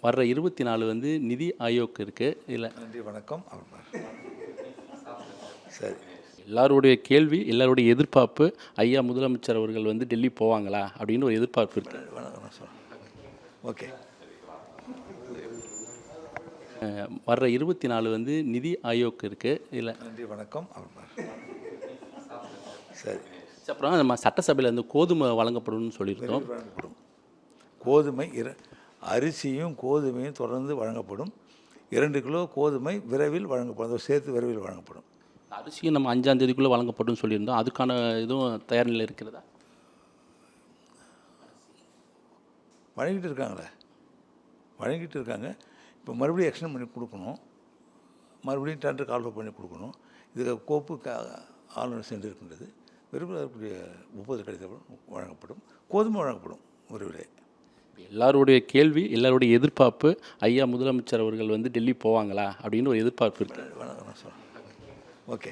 வர்ற 24 வந்து நிதி ஆயோக் இருக்குது. இதில் நன்றி, வணக்கம். சரி, எல்லாருடைய கேள்வி, எல்லாருடைய எதிர்பார்ப்பு, ஐயா முதலமைச்சர் அவர்கள் வந்து டெல்லி போவாங்களா அப்படின்னு ஒரு எதிர்பார்ப்பு இருக்குது. வணக்கம். நான் சொல்கிறேன். ஓகே. வர்ற 24 வந்து நிதி ஆயோக் இருக்குது. இதில் நன்றி, வணக்கம். சரி, அப்புறம் நம்ம சட்டசபையில் வந்து கோதுமை வழங்கப்படும்னு சொல்லியிருக்கோம். வழங்கப்படும். கோதுமை அரிசியும் கோதுமையும் தொடர்ந்து வழங்கப்படும். 2 கிலோ கோதுமை விரைவில் வழங்கப்படும். அதை சேர்த்து விரைவில் வழங்கப்படும். அரிசியும் நம்ம 5ஆம் தேதிக்குள்ளே வழங்கப்படும் சொல்லியிருந்தோம். அதுக்கான இதுவும் தயார் நிலை இருக்கிறதா? வழங்கிட்டு இருக்காங்க. இப்போ மறுபடியும் எக்ஸ்டெண்ட் பண்ணி கொடுக்கணும். மறுபடியும் டெண்டர் கால்ஃபர் பண்ணி கொடுக்கணும். இதுக்கு கோப்பு ஆளுநர் சென்று இருக்கின்றது. விரைவில் அதற்குரிய ஒப்புதல் கிடைத்தவுடன் வழங்கப்படும். கோதுமை வழங்கப்படும் விரைவிலே. எல்லாருடைய கேள்வி, எல்லாருடைய எதிர்பார்ப்பு, ஐயா முதலமைச்சர் அவர்கள் வந்து டெல்லி போவாங்களா அப்படின்னு ஒரு எதிர்பார்ப்பு இருக்குது. வணக்கம். நான் சொல்கிறேன். ஓகே.